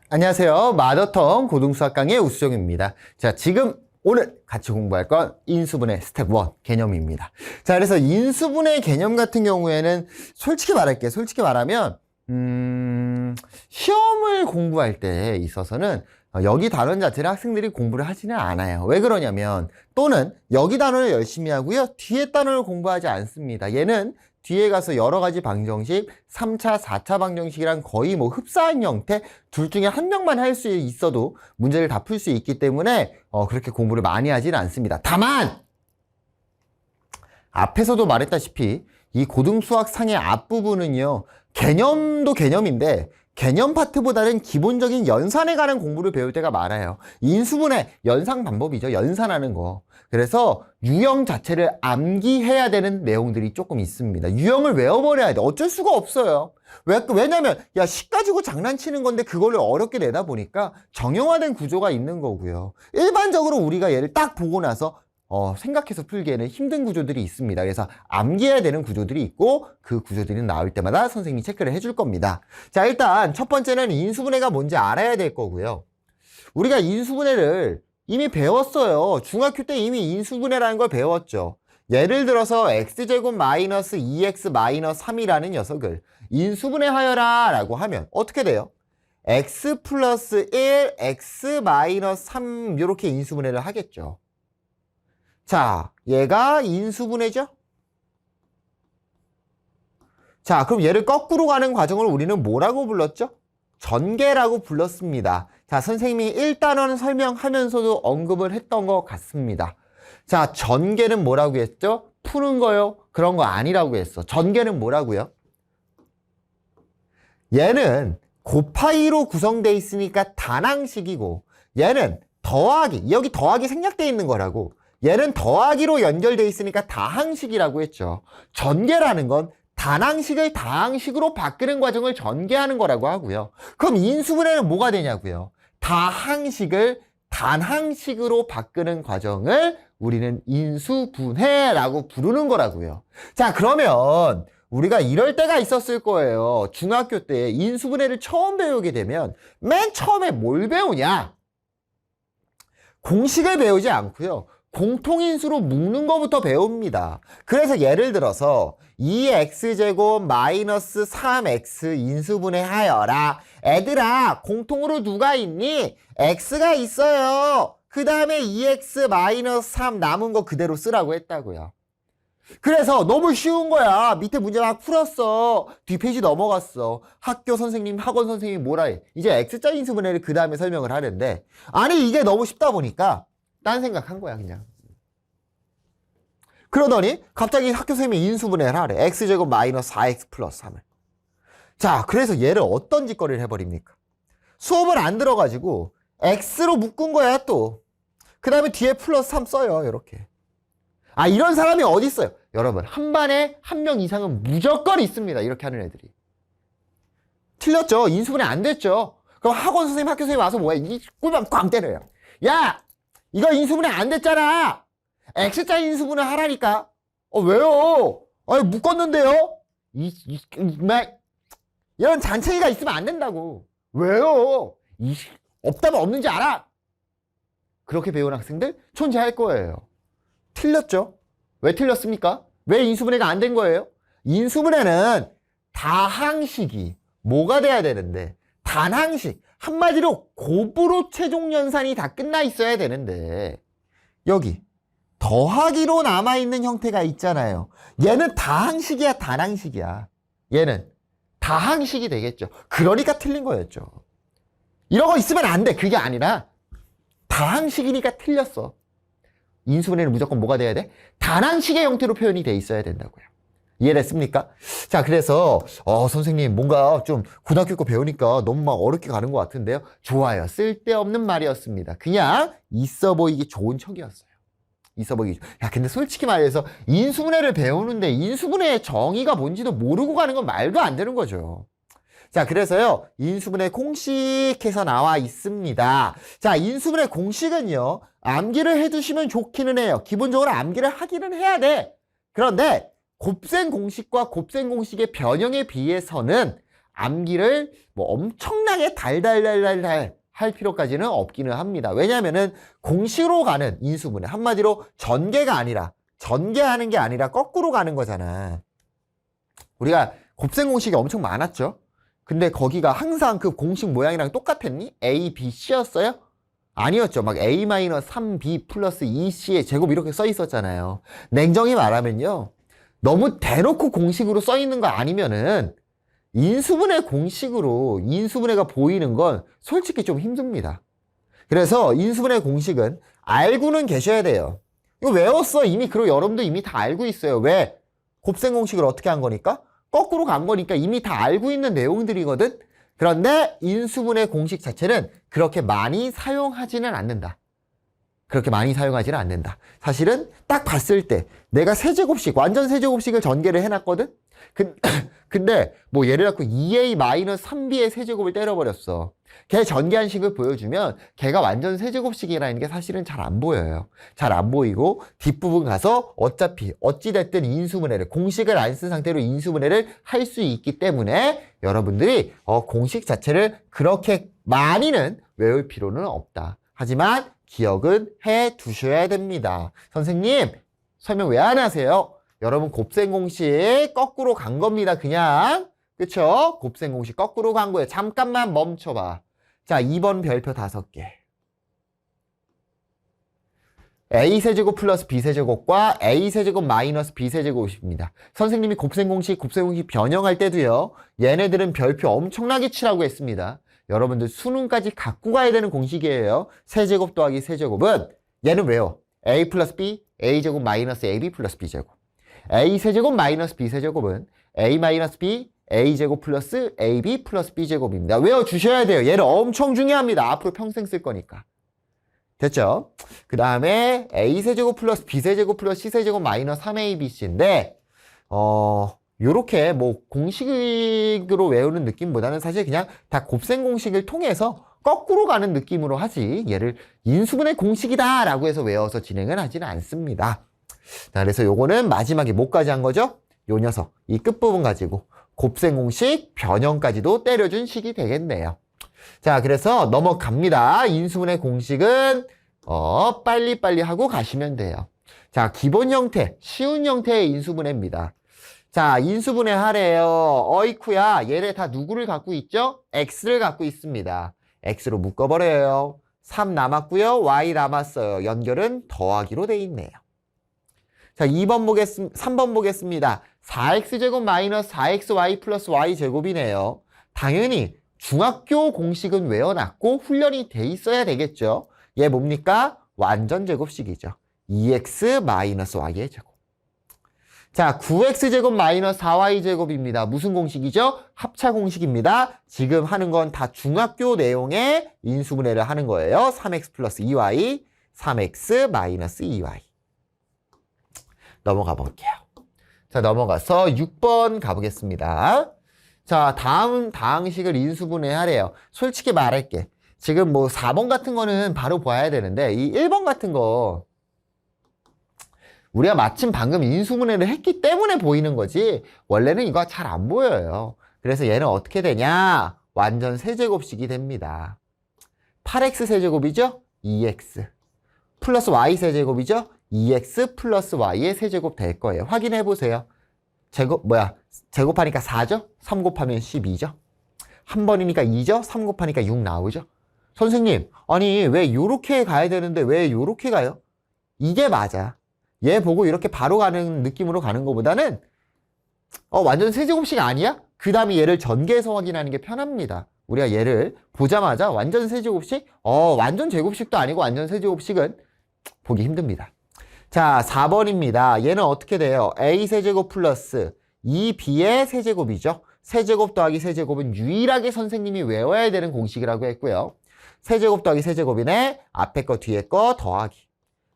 안녕하세요. 마더텅 고등수학 강의 우수정입니다. 자, 오늘 같이 공부할 건 인수분해 스텝 1 개념입니다. 자, 그래서 인수분해 개념 같은 경우에는 솔직히 말하면 시험을 공부할 때 있어서는 여기 단원 자체를 학생들이 공부를 하지는 않아요. 왜 그러냐면 또는 여기 단원을 열심히 하고요. 뒤에 단원을 공부하지 않습니다. 얘는 뒤에 가서 여러 가지 방정식, 3차, 4차 방정식이랑 거의 뭐 흡사한 형태 둘 중에 한 명만 할 수 있어도 문제를 다 풀 수 있기 때문에 그렇게 공부를 많이 하지는 않습니다. 다만 앞에서도 말했다시피 이 고등수학 상의 앞부분은요. 개념도 개념인데 개념 파트보다는 기본적인 연산에 관한 공부를 배울 때가 많아요. 인수분해, 연상 방법이죠. 연산하는 거. 그래서 유형 자체를 암기해야 되는 내용들이 조금 있습니다. 유형을 외워버려야 돼. 어쩔 수가 없어요. 왜냐면 식 가지고 장난치는 건데 그걸로 어렵게 내다 보니까 정형화된 구조가 있는 거고요. 일반적으로 우리가 얘를 딱 보고 나서 생각해서 풀기에는 힘든 구조들이 있습니다. 그래서 암기해야 되는 구조들이 있고 그 구조들이 나올 때마다 선생님이 체크를 해줄 겁니다. 자, 일단 첫 번째는 인수분해가 뭔지 알아야 될 거고요. 우리가 인수분해를 이미 배웠어요. 중학교 때 이미 인수분해라는 걸 배웠죠. 예를 들어서 x제곱 마이너스 2x 마이너스 3이라는 녀석을 인수분해하여라 라고 하면 어떻게 돼요? x 플러스 1, x 마이너스 3 이렇게 인수분해를 하겠죠. 자, 얘가 인수분해죠? 자, 그럼 얘를 거꾸로 가는 과정을 우리는 뭐라고 불렀죠? 전개라고 불렀습니다. 자, 선생님이 1단원 설명하면서도 언급을 했던 것 같습니다. 자, 전개는 뭐라고 했죠? 푸는 거요? 그런 거 아니라고 했어. 전개는 뭐라고요? 얘는 곱하기로 구성되어 있으니까 단항식이고 얘는 더하기, 여기 더하기 생략되어 있는 거라고. 얘는 더하기로 연결되어 있으니까 다항식이라고 했죠. 전개라는 건 단항식을 다항식으로 바꾸는 과정을 전개하는 거라고 하고요. 그럼 인수분해는 뭐가 되냐고요? 다항식을 단항식으로 바꾸는 과정을 우리는 인수분해라고 부르는 거라고요. 자, 그러면 우리가 이럴 때가 있었을 거예요. 중학교 때 인수분해를 처음 배우게 되면 맨 처음에 뭘 배우냐? 공식을 배우지 않고요. 공통인수로 묶는 것부터 배웁니다. 그래서 예를 들어서 2x제곱 마이너스 3x 인수분해 하여라. 애들아, 공통으로 누가 있니? x가 있어요. 그 다음에 2x 마이너스 3 남은 거 그대로 쓰라고 했다고요. 그래서 너무 쉬운 거야. 밑에 문제 막 풀었어. 뒷페이지 넘어갔어. 학교 선생님, 학원 선생님이 뭐라 해? 이제 x자 인수분해를 그 다음에 설명을 하는데 아니 이게 너무 쉽다 보니까 딴 생각한 거야 그냥. 그러더니 갑자기 학교 선생님이 인수분해를 하래. x제곱 마이너스 4x 플러스 3을. 자, 그래서 얘를 어떤 짓거리를 해버립니까? 수업을 안 들어가지고 x로 묶은 거야 또. 그 다음에 뒤에 플러스 3 써요 이렇게. 아, 이런 사람이 어디 있어요? 여러분, 한 반에 한 명 이상은 무조건 있습니다. 이렇게 하는 애들이. 틀렸죠? 인수분해 안 됐죠? 그럼 학원 선생님, 학교 선생님 와서 뭐해? 이 꿀밤 꽝 때려요. 야! 이거 인수분해 안 됐잖아! X자 인수분해 하라니까? 왜요? 아니, 묶었는데요? 이런 잔챙이가 있으면 안 된다고. 왜요? 없다면 없는지 알아? 그렇게 배운 학생들 존재할 거예요. 틀렸죠? 왜 틀렸습니까? 왜 인수분해가 안 된 거예요? 인수분해는 다항식이 뭐가 돼야 되는데 단항식, 한마디로 곱으로 최종 연산이 다 끝나 있어야 되는데 여기 더하기로 남아있는 형태가 있잖아요. 얘는 다항식이야 단항식이야? 얘는 다항식이 되겠죠. 그러니까 틀린 거였죠. 이런 거 있으면 안 돼. 그게 아니라 다항식이니까 틀렸어. 인수분해는 무조건 뭐가 돼야 돼? 단항식의 형태로 표현이 돼 있어야 된다고요. 이해됐습니까? 자, 그래서 선생님 뭔가 좀 고등학교 거 배우니까 너무 막 어렵게 가는 것 같은데요. 좋아요. 쓸데없는 말이었습니다. 그냥 있어 보이기 좋은 척이었어요. 있어 보이기. 야, 근데 솔직히 말해서 인수분해를 배우는데 인수분해의 정의가 뭔지도 모르고 가는 건 말도 안 되는 거죠. 자, 그래서요, 인수분해 공식에서 나와 있습니다. 자, 인수분해 공식은요, 암기를 해두시면 좋기는 해요. 기본적으로 암기를 하기는 해야 돼. 그런데 곱셈 공식과 곱셈 공식의 변형에 비해서는 암기를 뭐 엄청나게 달달달달달 할 필요까지는 없기는 합니다. 왜냐하면은 공식으로 가는 인수분해, 한마디로 전개하는 게 아니라 거꾸로 가는 거잖아. 우리가 곱셈 공식이 엄청 많았죠. 근데 거기가 항상 그 공식 모양이랑 똑같았니? A, B, C였어요? 아니었죠. 막 A-3B 플러스 2C의 제곱 이렇게 써 있었잖아요. 냉정히 말하면요, 너무 대놓고 공식으로 써 있는 거 아니면은 인수분해 공식으로 인수분해가 보이는 건 솔직히 좀 힘듭니다. 그래서 인수분해 공식은 알고는 계셔야 돼요. 이거 외웠어. 이미. 그리고 여러분도 이미 다 알고 있어요. 왜? 곱셈 공식을 어떻게 한 거니까? 거꾸로 간 거니까 이미 다 알고 있는 내용들이거든. 그런데 인수분해 공식 자체는 그렇게 많이 사용하지는 않는다. 그렇게 많이 사용하지는 않는다. 사실은 딱 봤을 때 내가 세제곱식, 완전 세제곱식을 전개를 해놨거든? 근데 뭐 예를 들어 2a-3b의 세제곱을 때려버렸어. 걔 전개한 식을 보여주면 걔가 완전 세제곱식이라는 게 사실은 잘 안 보여요. 잘 안 보이고 뒷부분 가서 어차피 어찌됐든 인수분해를, 공식을 안 쓴 상태로 인수분해를 할 수 있기 때문에 여러분들이 공식 자체를 그렇게 많이는 외울 필요는 없다. 하지만 기억은 해 두셔야 됩니다. 선생님, 설명 왜 안 하세요? 여러분 곱셈 공식 거꾸로 간 겁니다. 그냥. 그쵸? 곱셈 공식 거꾸로 간 거예요. 잠깐만 멈춰봐. 자, 2번 별표 5개. A세제곱 플러스 B세제곱과 A세제곱 마이너스 B세제곱입니다. 선생님이 곱셈 공식 변형할 때도요, 얘네들은 별표 엄청나게 치라고 했습니다. 여러분들 수능까지 갖고 가야 되는 공식이에요. 세제곱 더하기 세제곱은 얘는 왜요? A 플러스 B, A제곱 마이너스 AB 플러스 B제곱. A세제곱 마이너스 B세제곱은 A 마이너스 B, A제곱 플러스 AB 플러스 B제곱입니다. 외워주셔야 돼요. 얘는 엄청 중요합니다. 앞으로 평생 쓸 거니까. 됐죠? 그 다음에 A세제곱 플러스 B세제곱 플러스 C세제곱 마이너스 3ABC인데 요렇게 뭐 공식으로 외우는 느낌보다는 사실 그냥 다 곱셈 공식을 통해서 거꾸로 가는 느낌으로 하지, 얘를 인수분해 공식이다 라고 해서 외워서 진행을 하지는 않습니다. 자, 그래서 요거는 마지막에 뭐까지 한 거죠? 요 녀석, 이 끝부분 가지고 곱셈 공식 변형까지도 때려준 식이 되겠네요. 자, 그래서 넘어갑니다. 인수분해 공식은 빨리빨리 하고 가시면 돼요. 자, 기본 형태, 쉬운 형태의 인수분해입니다. 자, 인수분해 하래요. 어이쿠야, 얘네 다 누구를 갖고 있죠? X를 갖고 있습니다. X로 묶어버려요. 3 남았고요. Y 남았어요. 연결은 더하기로 돼 있네요. 자, 3번 보겠습니다. 4x제곱 마이너스 4xy 플러스 y제곱이네요. 당연히 중학교 공식은 외워놨고 훈련이 돼 있어야 되겠죠. 얘 뭡니까? 완전 제곱식이죠. 2x 마이너스 y의 제곱. 자, 9x제곱 마이너스 4y제곱입니다. 무슨 공식이죠? 합차 공식입니다. 지금 하는 건 다 중학교 내용의 인수분해를 하는 거예요. 3x 플러스 2y, 3x 마이너스 2y. 넘어가 볼게요. 자, 넘어가서 6번 가보겠습니다. 자, 다음 다항식을 인수분해 하래요. 솔직히 말할게. 지금 뭐 4번 같은 거는 바로 봐야 되는데 이 1번 같은 거 우리가 마침 방금 인수분해를 했기 때문에 보이는 거지 원래는 이거 잘 안 보여요. 그래서 얘는 어떻게 되냐? 완전 세제곱식이 됩니다. 8x 세제곱이죠? 2x 플러스 y 세제곱이죠? 2x 플러스 y의 세제곱 될 거예요. 확인해 보세요. 제곱하니까 4죠? 3 곱하면 12죠? 한 번이니까 2죠? 3 곱하니까 6 나오죠? 선생님, 아니 왜 요렇게 가야 되는데 왜 요렇게 가요? 이게 맞아. 얘 보고 이렇게 바로 가는 느낌으로 가는 것보다는 완전 세제곱식 아니야? 그 다음에 얘를 전개해서 확인하는 게 편합니다. 우리가 얘를 보자마자 완전 세제곱식? 완전 제곱식도 아니고 완전 세제곱식은 보기 힘듭니다. 자, 4번입니다. 얘는 어떻게 돼요? a세제곱 플러스 2b의 세제곱이죠. 세제곱 더하기 세제곱은 유일하게 선생님이 외워야 되는 공식이라고 했고요. 세제곱 더하기 세제곱이네. 앞에 거 뒤에 거 더하기.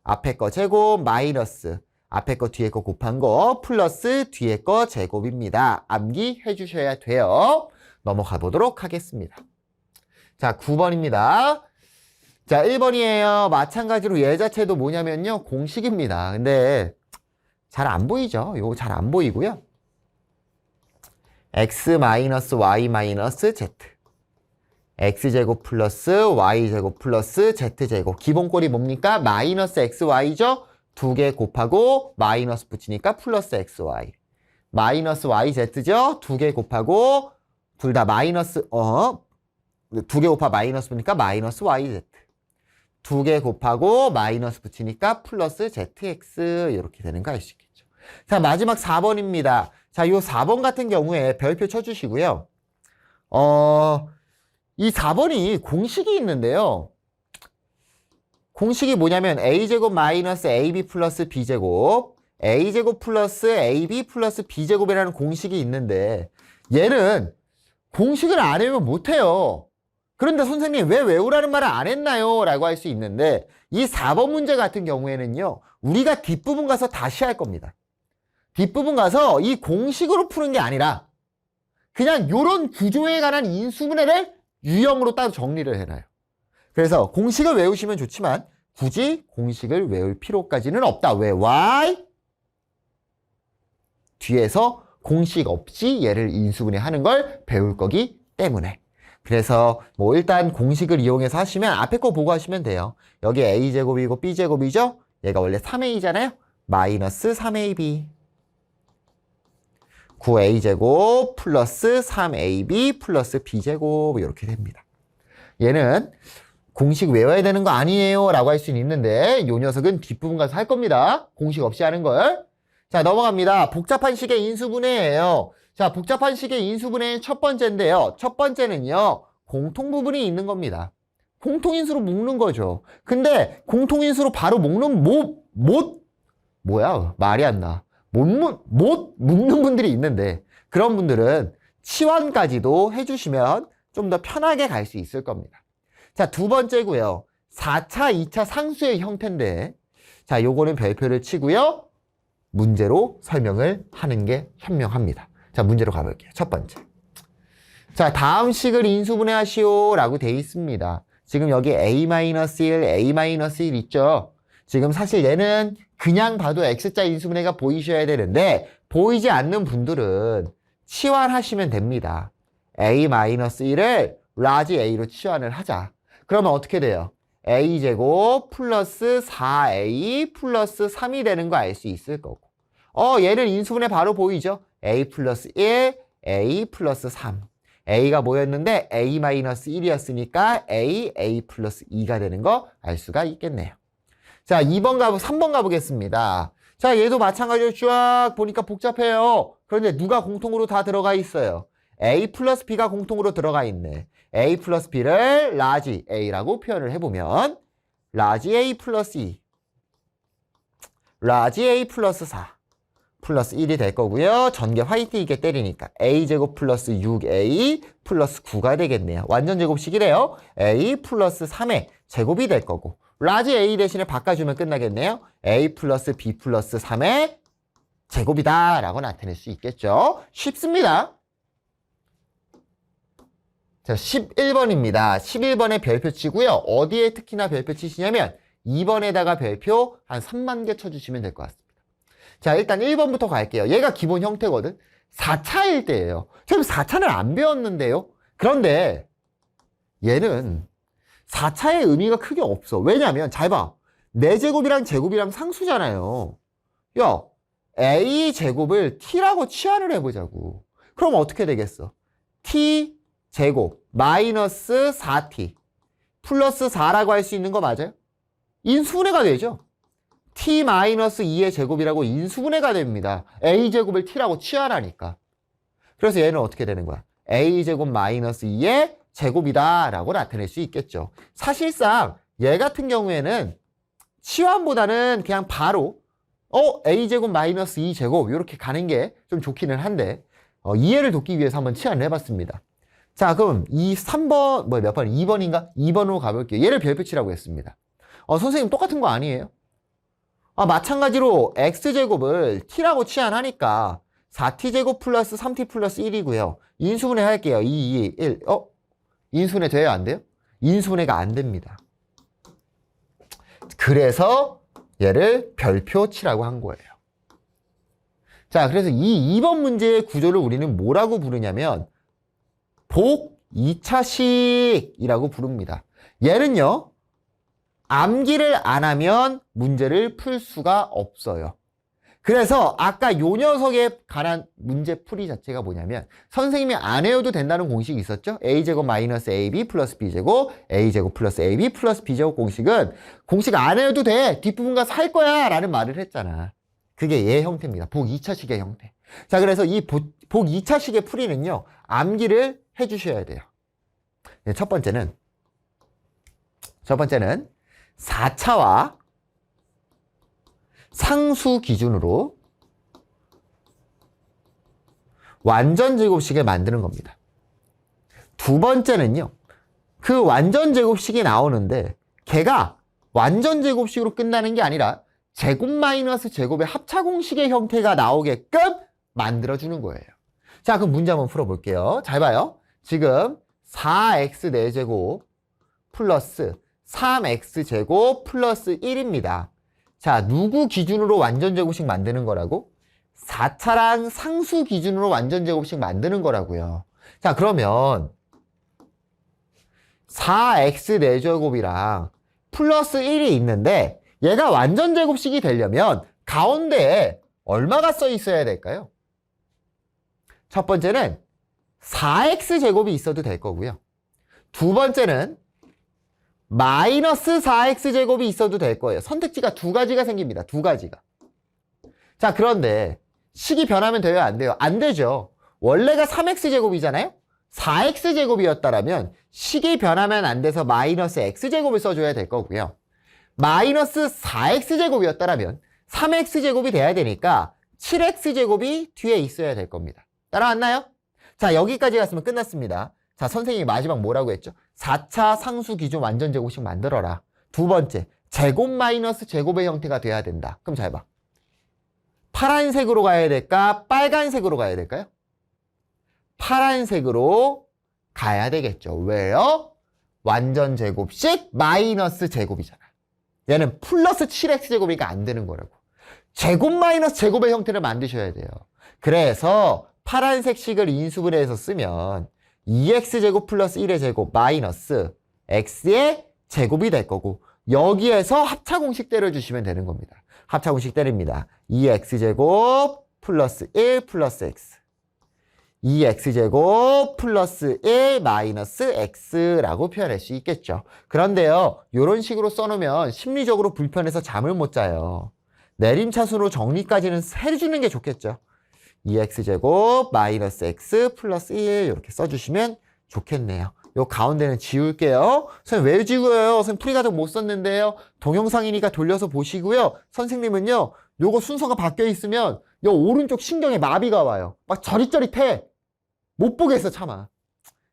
앞에 거 제곱 마이너스 앞에 거 뒤에 거 곱한 거 플러스 뒤에 거 제곱입니다. 암기해 주셔야 돼요. 넘어가 보도록 하겠습니다. 자, 9번입니다. 자, 1번이에요. 마찬가지로 얘 자체도 뭐냐면요. 공식입니다. 근데 잘 안 보이죠? 요거 잘 안 보이고요. x 마이너스 y 마이너스 z. x제곱 플러스 y제곱 플러스 z제곱. 기본꼴이 뭡니까? 마이너스 xy죠? 두 개 곱하고 마이너스 붙이니까 플러스 xy. 마이너스 yz죠? 두 개 곱하고 둘 다 마이너스 두 개 곱하 마이너스 붙으니까 마이너스 yz. 두 개 곱하고 마이너스 붙이니까 플러스 zx 이렇게 되는 거 알 수 있겠죠. 자, 마지막 4번입니다. 자, 요 4번 같은 경우에 별표 쳐주시고요. 이 4번이 공식이 있는데요. 공식이 뭐냐면 a제곱 마이너스 ab 플러스 b제곱 a제곱 플러스 ab 플러스 b제곱이라는 공식이 있는데 얘는 공식을 안 외우면 못해요. 그런데 선생님 왜 외우라는 말을 안 했나요? 라고 할 수 있는데 이 4번 문제 같은 경우에는요. 우리가 뒷부분 가서 다시 할 겁니다. 뒷부분 가서 이 공식으로 푸는 게 아니라 그냥 요런 구조에 관한 인수분해를 유형으로 따로 정리를 해놔요. 그래서 공식을 외우시면 좋지만 굳이 공식을 외울 필요까지는 없다. 왜? Why? 뒤에서 공식 없이 얘를 인수분해하는 걸 배울 거기 때문에. 그래서 뭐 일단 공식을 이용해서 하시면 앞에 거 보고 하시면 돼요. 여기 a제곱이고 b제곱이죠? 얘가 원래 3a잖아요? 마이너스 3ab 9a제곱 플러스 3ab 플러스 b제곱 이렇게 됩니다. 얘는 공식 외워야 되는 거 아니에요 라고 할 수는 있는데 요 녀석은 뒷부분 가서 할 겁니다. 공식 없이 하는 걸. 자, 넘어갑니다. 복잡한 식의 인수분해예요. 자, 복잡한 식의 인수분해는 첫 번째인데요. 첫 번째는요. 공통부분이 있는 겁니다. 공통인수로 묶는 거죠. 근데 공통인수로 바로 묶는 뭐야? 말이 안 나. 못 묶는 분들이 있는데 그런 분들은 치환까지도 해주시면 좀 더 편하게 갈 수 있을 겁니다. 자, 두 번째고요. 4차, 2차 상수의 형태인데 자, 요거는 별표를 치고요. 문제로 설명을 하는 게 현명합니다. 자, 문제로 가볼게요. 첫 번째. 자, 다음 식을 인수분해하시오 라고 돼 있습니다. 지금 여기 a-1, a-1 있죠? 지금 사실 얘는 그냥 봐도 x자 인수분해가 보이셔야 되는데 보이지 않는 분들은 치환하시면 됩니다. a-1을 라지 a로 치환을 하자. 그러면 어떻게 돼요? a제곱 플러스 4a 플러스 3이 되는 거 알 수 있을 거고 얘는 인수분해 바로 보이죠? a 플러스 1, a 플러스 3 a가 뭐였는데 a-1이었으니까 a 플러스 2가 되는 거 알 수가 있겠네요. 자, 3번 가보겠습니다. 자, 얘도 마찬가지로 쫙 보니까 복잡해요. 그런데 누가 공통으로 다 들어가 있어요? a 플러스 b가 공통으로 들어가 있네. a 플러스 b를 라지 a라고 표현을 해보면 라지 a 플러스 2 라지 a 플러스 4 플러스 1이 될 거고요. 전개 화이트이게 때리니까 a제곱 플러스 6a 플러스 9가 되겠네요. 완전 제곱식이래요. a 플러스 3의 제곱이 될 거고 라지 a 대신에 바꿔주면 끝나겠네요. a 플러스 b 플러스 3의 제곱이다 라고 나타낼 수 있겠죠. 쉽습니다. 자, 11번입니다. 11번에 별표 치고요. 어디에 특히나 별표 치시냐면 2번에다가 별표 한 3만 개 쳐주시면 될 것 같습니다. 자, 일단 1번부터 갈게요. 얘가 기본 형태거든. 4차일 때예요. 지금 4차는 안 배웠는데요. 그런데 얘는 4차의 의미가 크게 없어. 왜냐면 잘 봐. 4제곱이랑 제곱이랑 상수잖아요. 야, a제곱을 t라고 치환을 해보자고. 그럼 어떻게 되겠어? t제곱 마이너스 4t 플러스 4라고 할 수 있는 거 맞아요? 인수분해가 되죠. t-2의 제곱이라고 인수분해가 됩니다. a제곱을 t라고 치환하니까. 그래서 얘는 어떻게 되는 거야? a제곱 마이너스 2의 제곱이다 라고 나타낼 수 있겠죠. 사실상 얘 같은 경우에는 치환보다는 그냥 바로 a제곱 마이너스 2제곱 이렇게 가는 게 좀 좋기는 한데 이해를 돕기 위해서 한번 치환을 해봤습니다. 자, 그럼 이 3번 몇 번? 2번인가? 2번으로 가볼게요. 얘를 별표치라고 했습니다. 선생님 똑같은 거 아니에요? 마찬가지로 x제곱을 t라고 치환하니까 4t제곱 플러스 3t 플러스 1이고요. 인수분해 할게요. 2, 2, 1. 인수분해 돼요? 안 돼요? 인수분해가 안 됩니다. 그래서 얘를 별표치라고 한 거예요. 자, 그래서 이 2번 문제의 구조를 우리는 뭐라고 부르냐면 복 2차식이라고 부릅니다. 얘는요, 암기를 안 하면 문제를 풀 수가 없어요. 그래서 아까 요 녀석에 관한 문제풀이 자체가 뭐냐면 선생님이 안 외워도 된다는 공식이 있었죠? a제곱 마이너스 ab 플러스 b제곱 a제곱 플러스 ab 플러스 b제곱 공식은 공식 안 외워도 돼. 뒷부분 가서 할 거야 라는 말을 했잖아. 그게 얘 형태입니다. 복 2차식의 형태. 자, 그래서 이 복 2차식의 풀이는요, 암기를 해주셔야 돼요. 네, 첫 번째는 4차와 상수 기준으로 완전 제곱식을 만드는 겁니다. 두 번째는요, 그 완전 제곱식이 나오는데 걔가 완전 제곱식으로 끝나는 게 아니라 제곱 마이너스 제곱의 합차 공식의 형태가 나오게끔 만들어주는 거예요. 자, 그럼 문제 한번 풀어볼게요. 잘 봐요. 지금 4x 4제곱 플러스 3x제곱 플러스 1입니다. 자, 누구 기준으로 완전 제곱식 만드는 거라고? 4차랑 상수 기준으로 완전 제곱식 만드는 거라고요. 자, 그러면 4x 4제곱이랑 플러스 1이 있는데 얘가 완전 제곱식이 되려면 가운데에 얼마가 써 있어야 될까요? 첫 번째는 4x제곱이 있어도 될 거고요. 두 번째는 마이너스 4x제곱이 있어도 될 거예요. 선택지가 두 가지가 생깁니다. 두 가지가. 자, 그런데 식이 변하면 돼요? 안 돼요? 안 되죠. 원래가 3x제곱이잖아요? 4x제곱이었다라면 식이 변하면 안 돼서 마이너스 x제곱을 써줘야 될 거고요. 마이너스 4x제곱이었다라면 3x제곱이 돼야 되니까 7x제곱이 뒤에 있어야 될 겁니다. 따라왔나요? 자, 여기까지 갔으면 끝났습니다. 자, 선생님이 마지막 뭐라고 했죠? 4차 상수 기준 완전 제곱식 만들어라. 두 번째, 제곱 마이너스 제곱의 형태가 돼야 된다. 그럼 잘 봐. 파란색으로 가야 될까? 빨간색으로 가야 될까요? 파란색으로 가야 되겠죠. 왜요? 완전 제곱식 마이너스 제곱이잖아. 얘는 플러스 7x제곱이니까 안 되는 거라고. 제곱 마이너스 제곱의 형태를 만드셔야 돼요. 그래서 파란색 식을 인수분해해서 쓰면 2x제곱 플러스 1의 제곱 마이너스 x의 제곱이 될 거고 여기에서 합차공식 때려주시면 되는 겁니다. 합차공식 때립니다. 2x제곱 플러스 1 플러스 x 2x제곱 플러스 1 마이너스 x라고 표현할 수 있겠죠. 그런데요, 이런 식으로 써놓으면 심리적으로 불편해서 잠을 못 자요. 내림차순으로 정리까지는 해주는 게 좋겠죠. 2x제곱 마이너스 x 플러스 1 이렇게 써주시면 좋겠네요. 요 가운데는 지울게요. 선생님 왜 지워요? 선생님 풀이가족 못 썼는데요. 동영상이니까 돌려서 보시고요. 선생님은요, 요거 순서가 바뀌어 있으면 요 오른쪽 신경에 마비가 와요. 막 저릿저릿해. 못 보겠어 차마.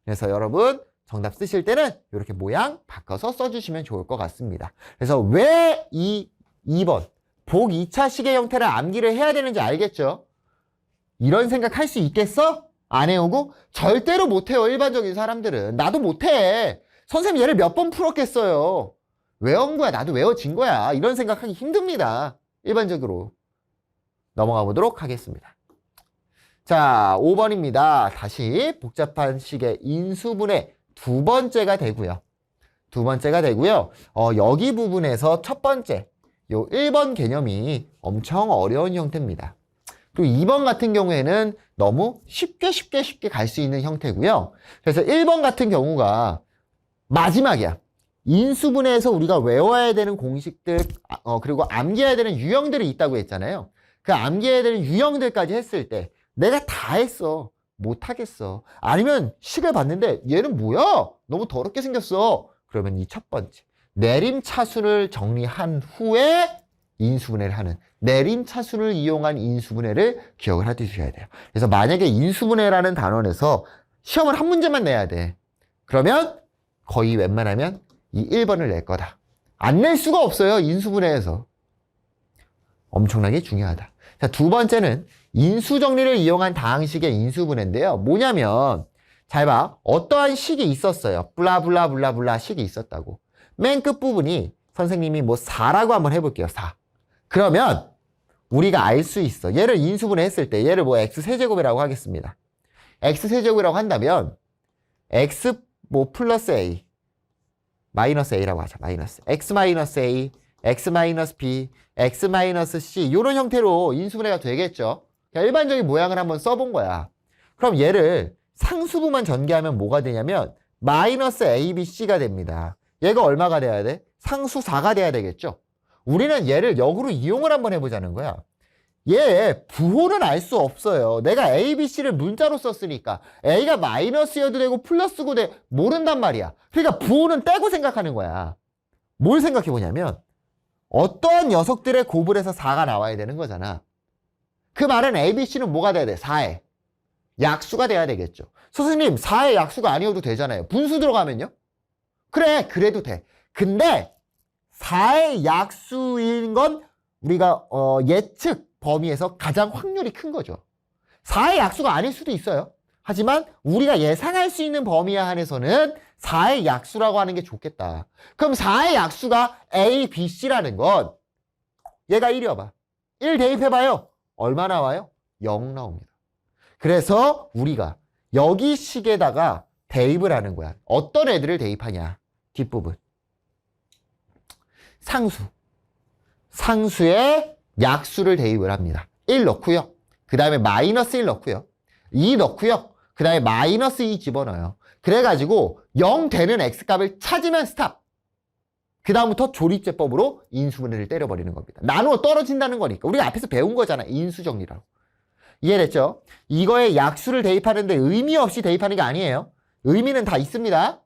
그래서 여러분 정답 쓰실 때는 이렇게 모양 바꿔서 써주시면 좋을 것 같습니다. 그래서 왜 이 2번 복 2차식의 형태를 암기를 해야 되는지 알겠죠? 이런 생각 할 수 있겠어? 안 해오고? 절대로 못해요. 일반적인 사람들은. 나도 못해. 선생님 얘를 몇 번 풀었겠어요. 외운 거야. 나도 외워진 거야. 이런 생각하기 힘듭니다. 일반적으로. 넘어가 보도록 하겠습니다. 자, 5번입니다. 다시 복잡한 식의 인수분해 두 번째가 되고요. 여기 부분에서 첫 번째, 요 1번 개념이 엄청 어려운 형태입니다. 그리고 2번 같은 경우에는 너무 쉽게 갈 수 있는 형태고요. 그래서 1번 같은 경우가 마지막이야. 인수분해에서 우리가 외워야 되는 공식들, 그리고 암기해야 되는 유형들이 있다고 했잖아요. 그 암기해야 되는 유형들까지 했을 때 내가 다 했어. 못하겠어. 아니면 식을 봤는데 얘는 뭐야? 너무 더럽게 생겼어. 그러면 이 첫 번째, 내림차순을 정리한 후에 인수분해를 하는 내림차순을 이용한 인수분해를 기억을 해두셔야 돼요. 그래서 만약에 인수분해라는 단원에서 시험을 한 문제만 내야 돼. 그러면 거의 웬만하면 이 1번을 낼 거다. 안 낼 수가 없어요. 인수분해에서. 엄청나게 중요하다. 자, 두 번째는 인수정리를 이용한 다항식의 인수분해인데요. 뭐냐면 잘 봐. 어떠한 식이 있었어요. 블라블라블라블라 식이 있었다고. 맨 끝부분이 선생님이 뭐 4라고 한번 해볼게요. 4. 그러면 우리가 알 수 있어. 얘를 인수분해 했을 때 얘를 뭐 x세제곱이라고 하겠습니다. x세제곱이라고 한다면 x 뭐 플러스 a 마이너스 a라고 하자. 마이너스 x 마이너스 a x 마이너스 b x 마이너스 c 이런 형태로 인수분해가 되겠죠. 일반적인 모양을 한번 써본 거야. 그럼 얘를 상수부만 전개하면 뭐가 되냐면 마이너스 abc가 됩니다. 얘가 얼마가 돼야 돼? 상수 4가 돼야 되겠죠. 우리는 얘를 역으로 이용을 한번 해보자는 거야. 얘 부호는 알 수 없어요. 내가 ABC를 문자로 썼으니까 A가 마이너스여도 되고 플러스고 돼 모른단 말이야. 그러니까 부호는 떼고 생각하는 거야. 뭘 생각해 보냐면 어떠한 녀석들의 곱을해서 4가 나와야 되는 거잖아. 그 말은 ABC는 뭐가 돼야 돼? 4의 약수가 돼야 되겠죠. 선생님 4의 약수가 아니어도 되잖아요. 분수 들어가면요? 그래 그래도 돼. 근데 4의 약수인 건 우리가 예측 범위에서 가장 확률이 큰 거죠. 4의 약수가 아닐 수도 있어요. 하지만 우리가 예상할 수 있는 범위에 한해서는 4의 약수라고 하는 게 좋겠다. 그럼 4의 약수가 A, B, C라는 건 얘가 1이어봐. 1 대입해봐요. 얼마 나와요? 0 나옵니다. 그래서 우리가 여기 식에다가 대입을 하는 거야. 어떤 애들을 대입하냐? 뒷부분. 상수의 약수를 대입을 합니다. 1 넣고요. 그 다음에 마이너스 1 넣고요. 2 넣고요. 그 다음에 마이너스 2 집어넣어요. 그래가지고 0 되는 x값을 찾으면 스탑. 그 다음부터 조립제법으로 인수분해를 때려버리는 겁니다. 나누어 떨어진다는 거니까. 우리가 앞에서 배운 거잖아. 인수정리라고. 이해됐죠? 이거에 약수를 대입하는데 의미 없이 대입하는 게 아니에요. 의미는 다 있습니다.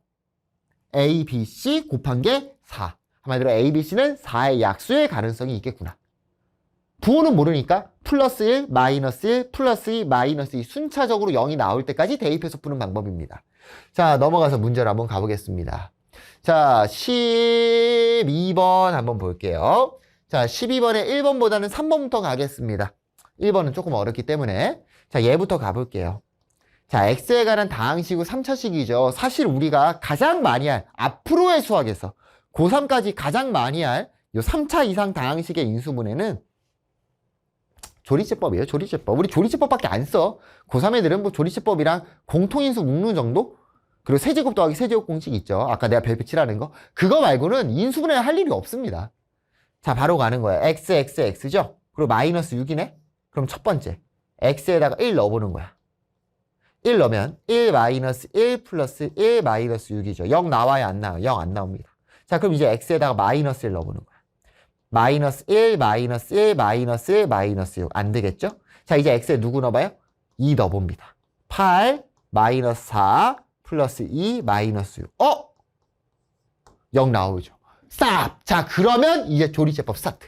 A, B, C 곱한 게 4. 한마디로 A, B, C는 4의 약수의 가능성이 있겠구나. 부호는 모르니까 플러스 1, 마이너스 1, 플러스 2, 마이너스 2 순차적으로 0이 나올 때까지 대입해서 푸는 방법입니다. 자, 넘어가서 문제를 한번 가보겠습니다. 자, 12번 한번 볼게요. 자, 12번에 1번보다는 3번부터 가겠습니다. 1번은 조금 어렵기 때문에. 자, 얘부터 가볼게요. 자, x에 관한 다항식이고 3차식이죠. 사실 우리가 가장 많이 할, 앞으로의 수학에서 고3까지 가장 많이 할 요 3차 이상 다항식의 인수분해는 조리제법이에요. 조리제법. 우리 조리제법밖에 안 써. 고3 애들은 뭐 조리제법이랑 공통인수 묶는 정도? 그리고 세제곱 더하기 세제곱 공식 있죠. 아까 내가 별표 칠하는 거. 그거 말고는 인수분해 할 일이 없습니다. 자, 바로 가는 거야. x, x, x죠? 그리고 마이너스 6이네? 그럼 첫 번째. x에다가 1 넣어보는 거야. 1 넣으면 1 마이너스 1 플러스 1 마이너스 6이죠. 0 나와야 안 나와요? 0 안 나옵니다. 자, 그럼 이제 x에다가 마이너스 1 넣어보는 거야. 마이너스 1, 마이너스 1, 마이너스 1, 마이너스 6. 안 되겠죠? 자, 이제 x에 누구 넣어봐요? 2 넣어봅니다. 8, 마이너스 4, 플러스 2, 마이너스 6. 0 나오죠. 스탑! 자, 그러면 이제 조리제법 스타트.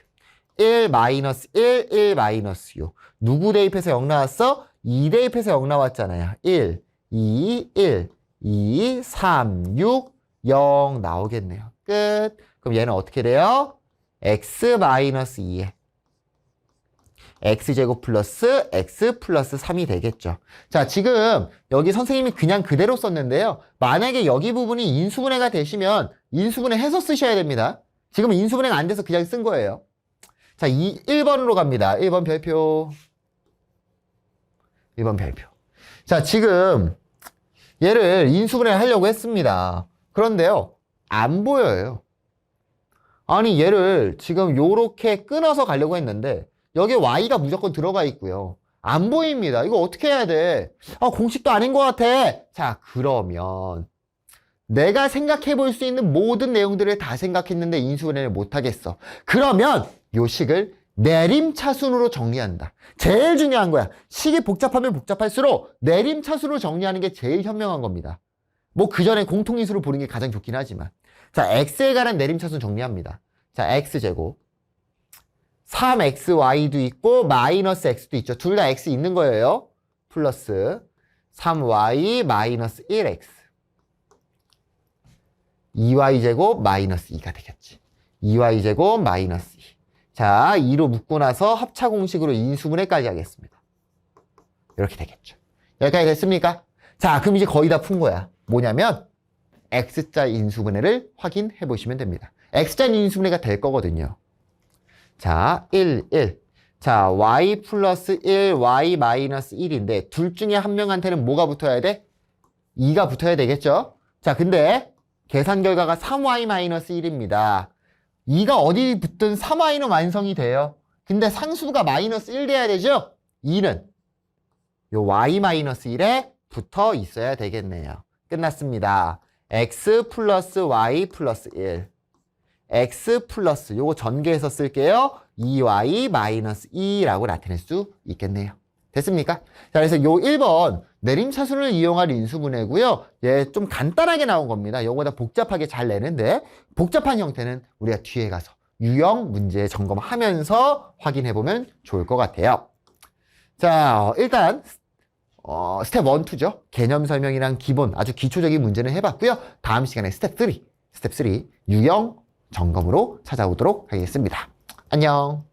1, 마이너스 1, 1, 마이너스 6. 누구 대입해서 0 나왔어? 2 대입해서 0 나왔잖아요. 1, 2, 1, 2, 3, 6, 0 나오겠네요. 끝. 그럼 얘는 어떻게 돼요? x 마이너스 2에 x제곱 플러스 x 플러스 3이 되겠죠. 자, 지금 여기 선생님이 그냥 그대로 썼는데요. 만약에 여기 부분이 인수분해가 되시면 인수분해 해서 쓰셔야 됩니다. 지금 인수분해가 안 돼서 그냥 쓴 거예요. 자, 1번으로 갑니다. 1번 별표. 1번 별표. 자, 지금 얘를 인수분해 하려고 했습니다. 그런데요, 안 보여요. 아니, 얘를 지금 요렇게 끊어서 가려고 했는데 여기에 y가 무조건 들어가 있고요. 안 보입니다. 이거 어떻게 해야 돼? 공식도 아닌 것 같아. 자, 그러면 내가 생각해 볼 수 있는 모든 내용들을 다 생각했는데 인수분해를 못하겠어. 그러면 요 식을 내림차순으로 정리한다. 제일 중요한 거야. 식이 복잡하면 복잡할수록 내림차순으로 정리하는 게 제일 현명한 겁니다. 뭐 그 전에 공통인수를 보는 게 가장 좋긴 하지만. 자, x에 관한 내림차순 정리합니다. 자, x제곱 3xy도 있고 마이너스 x도 있죠. 둘 다 x 있는 거예요. 플러스 3y 마이너스 1x 2y제곱 마이너스 2가 되겠지. 2y제곱 마이너스 2. 자, 2로 묶고 나서 합차 공식으로 인수분해까지 하겠습니다. 이렇게 되겠죠. 여기까지 됐습니까? 자, 그럼 이제 거의 다 푼 거야. 뭐냐면 x자 인수분해를 확인해 보시면 됩니다. x자 인수분해가 될 거거든요. 자, 1, 1. 자, y 플러스 1, y 마이너스 1인데 둘 중에 한 명한테는 뭐가 붙어야 돼? 2가 붙어야 되겠죠? 자, 근데 계산 결과가 3y 마이너스 1입니다. 2가 어디 붙든 3y는 완성이 돼요. 근데 상수가 마이너스 1 돼야 되죠? 2는 요 y 마이너스 1에 붙어 있어야 되겠네요. 끝났습니다. x 플러스 y 플러스 1. x 플러스 요거 전개해서 쓸게요. 2y 마이너스 2라고 나타낼 수 있겠네요. 됐습니까? 자, 그래서 요 1번 내림차순을 이용한 인수분해고요. 예, 좀 간단하게 나온 겁니다. 요거보다 복잡하게 잘 내는데 복잡한 형태는 우리가 뒤에 가서 유형 문제 점검하면서 확인해보면 좋을 것 같아요. 자, 일단 스텝 1, 2죠. 개념 설명이랑 기본 아주 기초적인 문제는 해봤고요. 다음 시간에 스텝 3 유형 점검으로 찾아오도록 하겠습니다. 안녕.